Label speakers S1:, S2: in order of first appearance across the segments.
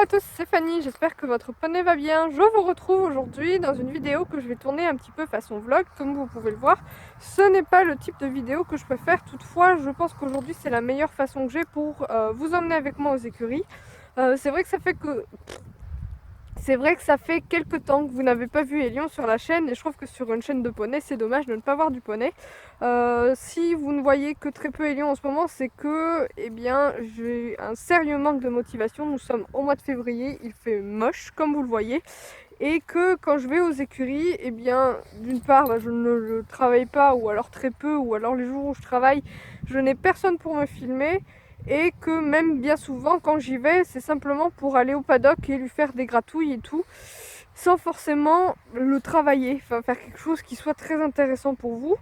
S1: à tous, c'est Fanny, j'espère que votre poney va bien. Je vous retrouve aujourd'hui dans une vidéo que je vais tourner un petit peu façon vlog, comme vous pouvez le voir. Ce n'est pas le type de vidéo que je préfère, toutefois je pense qu'aujourd'hui c'est la meilleure façon que j'ai pour vous emmener avec moi aux écuries. C'est vrai que ça fait quelques temps que vous n'avez pas vu Elion sur la chaîne et je trouve que sur une chaîne de poney c'est dommage de ne pas voir du poney. Si vous ne voyez que très peu Elion en ce moment, c'est que j'ai un sérieux manque de motivation. Nous sommes au mois de février, il fait moche comme vous le voyez, et que quand je vais aux écuries, d'une part je ne travaille pas, ou alors très peu, ou alors les jours où je travaille je n'ai personne pour me filmer. Et que même bien souvent quand j'y vais, c'est simplement pour aller au paddock et lui faire des gratouilles et tout, sans forcément le travailler, enfin faire quelque chose qui soit très intéressant pour vous.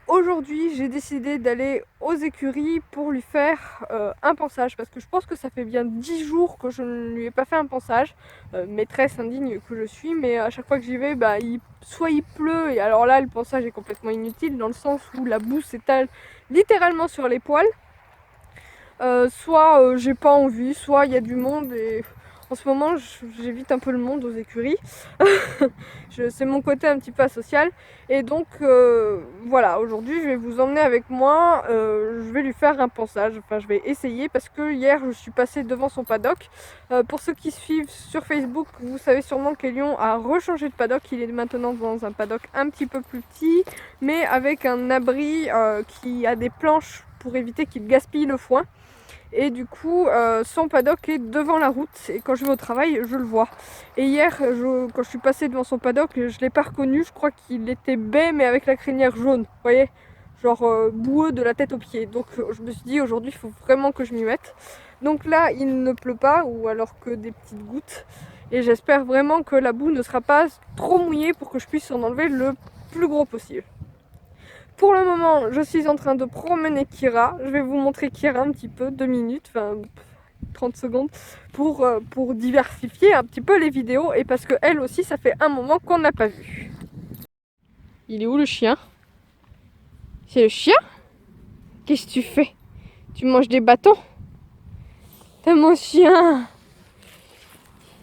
S1: Aujourd'hui j'ai décidé d'aller aux écuries pour lui faire un pansage, parce que je pense que ça fait bien 10 jours que je ne lui ai pas fait un pansage, maîtresse indigne que je suis, mais à chaque fois que j'y vais, soit il pleut, et alors là le pansage est complètement inutile dans le sens où la boue s'étale littéralement sur les poils. Soit j'ai pas envie, soit il y a du monde, et en ce moment j'évite un peu le monde aux écuries. C'est mon côté un petit peu asocial, et donc voilà, aujourd'hui je vais vous emmener avec moi, je vais lui faire un pansage, enfin je vais essayer, parce que hier je suis passée devant son paddock. Pour ceux qui suivent sur Facebook, vous savez sûrement qu'Elion a rechangé de paddock, il est maintenant dans un paddock un petit peu plus petit, mais avec un abri qui a des planches pour éviter qu'il gaspille le foin. Et du coup son paddock est devant la route, et quand je vais au travail je le vois. Et hier quand je suis passée devant son paddock, je l'ai pas reconnu, je crois qu'il était bai mais avec la crinière jaune, vous voyez, genre boueux de la tête aux pieds. Donc je me suis dit aujourd'hui il faut vraiment que je m'y mette. Donc là il ne pleut pas, ou alors que des petites gouttes, et j'espère vraiment que la boue ne sera pas trop mouillée pour que je puisse en enlever le plus gros possible. Pour le moment, je suis en train de promener Kira. Je vais vous montrer Kira un petit peu, 2 minutes, enfin 30 secondes, pour diversifier un petit peu les vidéos, et parce que elle aussi, ça fait un moment qu'on n'a pas vu. Il est où le chien? C'est le chien? Qu'est-ce que tu fais? Tu manges des bâtons? T'as mon chien?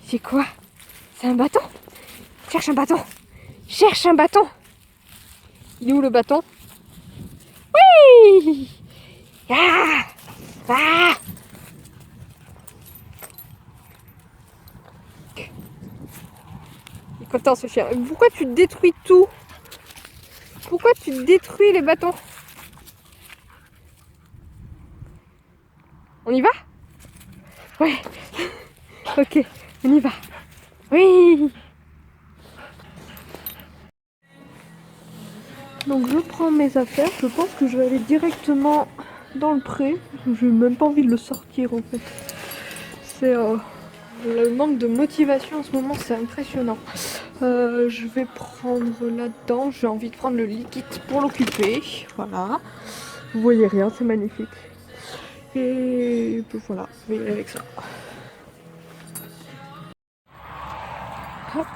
S1: C'est quoi? C'est un bâton? Cherche un bâton! Cherche un bâton! Il est où le bâton? Oui! Ah! Ah! Il est content ce chien. Pourquoi tu détruis tout? Pourquoi tu détruis les bâtons? On y va? Ouais. Ok, on y va. Oui. Donc je prends mes affaires. Je pense que je vais aller directement dans le pré. J'ai même pas envie de le sortir en fait. C'est le manque de motivation en ce moment, c'est impressionnant. Je vais prendre là-dedans. J'ai envie de prendre le liquide pour l'occuper. Voilà. Vous voyez rien, c'est magnifique. Et puis voilà, je vais y aller avec ça. Hop.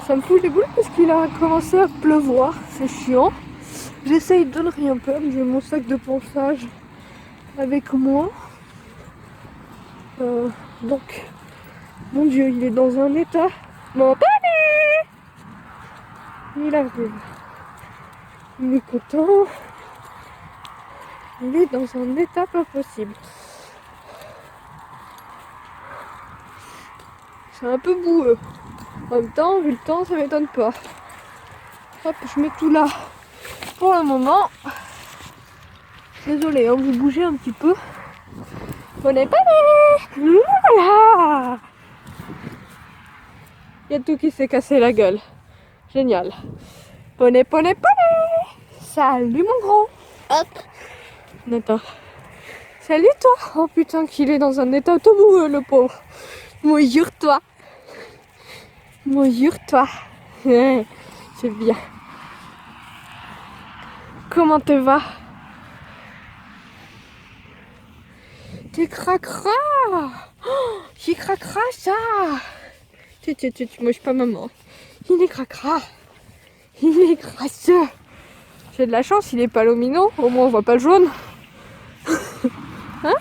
S1: Ça me fout les boules parce qu'il a commencé à pleuvoir, c'est chiant. J'essaye de ne rien perdre, j'ai mon sac de ponçage avec moi. Donc, mon Dieu, il est dans un état. Mon poney! Il arrive. Il est content. Il est dans un état pas possible. C'est un peu boueux. En même temps, vu le temps, ça m'étonne pas. Hop, je mets tout là pour le moment. Désolée, hein, vous bougez un petit peu. Poney, poney! Voilà! Il y a tout qui s'est cassé la gueule. Génial. Poney, poney, poney! Salut mon grand! Hop! Attends. Salut toi! Oh putain, qu'il est dans un état tout boueux, le pauvre. Mouillure-toi! Mouillure-toi! C'est bien. Comment te va? T'es cracra! Oh, c'est cracra ça! Tu manges pas maman. Il est cracra! Il est crasseux! J'ai de la chance, il est palomino. Au moins on voit pas le jaune. Hein?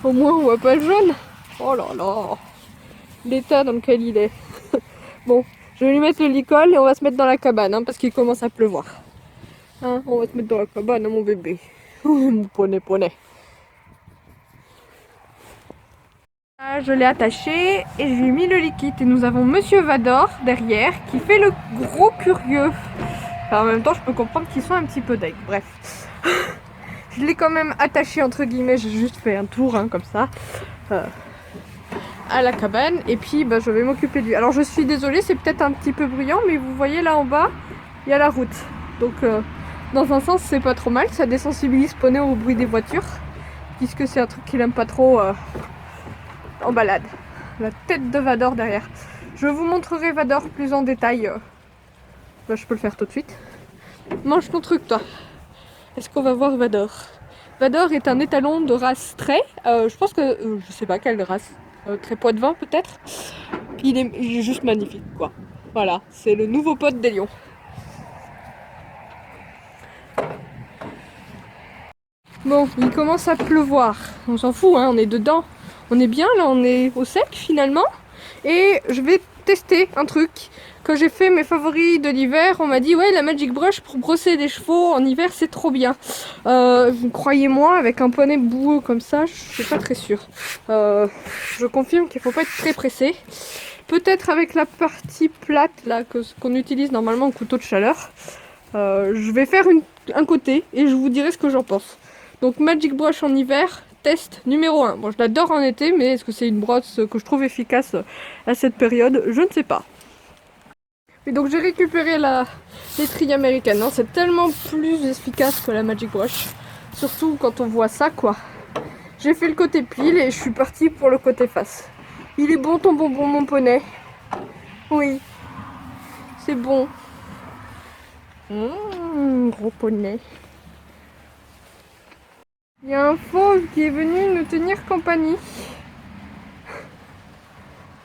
S1: Au moins on voit pas le jaune. Oh là là, l'état dans lequel il est. Bon, je vais lui mettre le licol et on va se mettre dans la cabane hein, parce qu'il commence à pleuvoir. Hein, on va se mettre dans la cabane, hein, mon bébé. Mon poney. Ah, je l'ai attaché et je lui ai mis le liquide. Et nous avons Monsieur Vador derrière qui fait le gros curieux. Enfin, en même temps, je peux comprendre qu'ils sont un petit peu deg. Bref. Je l'ai quand même attaché entre guillemets. J'ai juste fait un tour hein, comme ça. À la cabane et puis bah, je vais m'occuper de lui. Alors je suis désolée, c'est peut-être un petit peu bruyant, mais vous voyez là en bas, il y a la route. Donc dans un sens c'est pas trop mal, ça désensibilise Poney au bruit des voitures, puisque c'est un truc qu'il aime pas trop en balade. La tête de Vador derrière. Je vous montrerai Vador plus en détail. Bah, je peux le faire tout de suite. Mange ton truc toi. Est-ce qu'on va voir Vador? Vador est un étalon de race trait. Je pense que je sais pas quelle race. Très poitevin peut-être. Il est juste magnifique quoi. Voilà, c'est le nouveau pote des lions. Bon, il commence à pleuvoir. On s'en fout, hein, on est dedans. On est bien là, on est au sec finalement. Et je vais tester un truc. Quand j'ai fait mes favoris de l'hiver, on m'a dit ouais la Magic Brush pour brosser les chevaux en hiver c'est trop bien. Croyez-moi, avec un poney boueux comme ça, je suis pas très sûre. Je confirme qu'il faut pas être très pressé. Peut-être avec la partie plate là qu'on utilise normalement au couteau de chaleur. Je vais faire un côté et je vous dirai ce que j'en pense. Donc Magic Brush en hiver, test numéro 1. Bon, je l'adore en été, mais est-ce que c'est une brosse que je trouve efficace à cette période? Je ne sais pas. Et donc j'ai récupéré l'étrille américaine. Hein. C'est tellement plus efficace que la Magic Brush. Surtout quand on voit ça, quoi. J'ai fait le côté pile et je suis partie pour le côté face. Il est bon ton bonbon, mon poney. Oui. C'est bon. Gros poney. Il y a un fauve qui est venu nous tenir compagnie.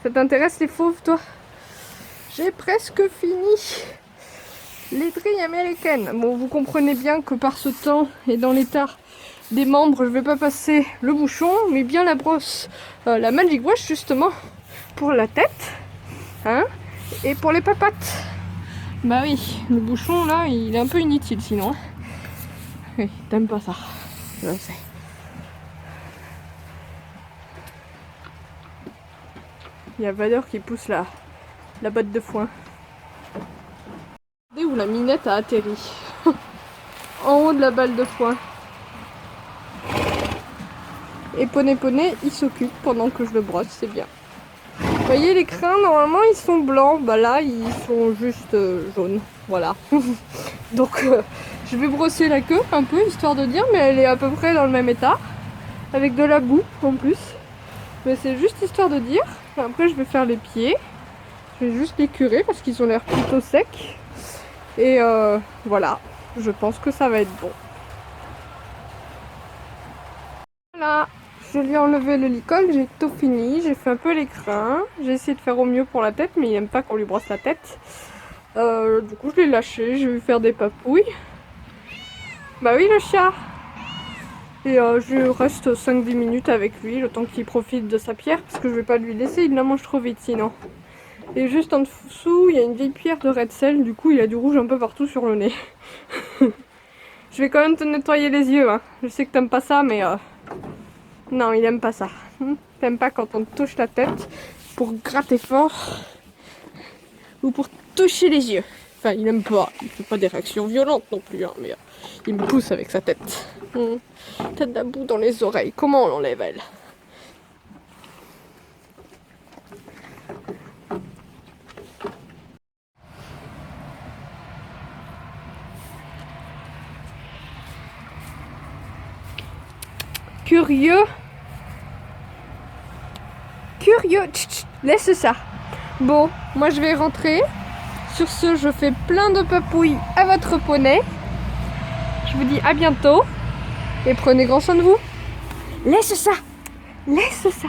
S1: Ça t'intéresse les fauves, toi? J'ai presque fini l'étrille américaine. Bon, vous comprenez bien que par ce temps et dans l'état des membres, je vais pas passer le bouchon, mais bien la brosse, la Magic Brush justement, pour la tête, hein, et pour les papates. Bah oui, le bouchon là, il est un peu inutile sinon. Oui, t'aimes pas ça, je le sais. Il y a Vador qui pousse la botte de foin. Regardez où la minette a atterri. En haut de la balle de foin. Et Poney, il s'occupe pendant que je le brosse, c'est bien. Vous voyez les crins, normalement ils sont blancs. Bah là, ils sont juste jaunes. Voilà. Donc je vais brosser la queue un peu, histoire de dire, mais elle est à peu près dans le même état. Avec de la boue en plus. Mais c'est juste histoire de dire. Après je vais faire les pieds. Je vais juste les curer parce qu'ils ont l'air plutôt secs. Et voilà, je pense que ça va être bon. Voilà, je lui ai enlevé le licol, j'ai tout fini. J'ai fait un peu les crins. J'ai essayé de faire au mieux pour la tête, mais il n'aime pas qu'on lui brosse la tête. Du coup, je l'ai lâché, je vais lui faire des papouilles. Bah oui, le chat. Et je reste 5-10 minutes avec lui, le temps qu'il profite de sa pierre, parce que je vais pas lui laisser, il la mange trop vite sinon. Et juste en dessous, il y a une vieille pierre de red cell, du coup il a du rouge un peu partout sur le nez. Je vais quand même te nettoyer les yeux, hein. Je sais que t'aimes pas ça, mais non, il aime pas ça. T'aimes pas quand on te touche la tête pour gratter fort ou pour toucher les yeux. Enfin, il aime pas, il fait pas des réactions violentes non plus, hein, mais il me pousse avec sa tête. T'as de la boue dans les oreilles, comment on l'enlève elle? Curieux. Tch, tch, laisse ça. Bon, moi je vais rentrer. Sur ce, je fais plein de papouilles à votre poney. Je vous dis à bientôt. Et prenez grand soin de vous. Laisse ça. Laisse ça.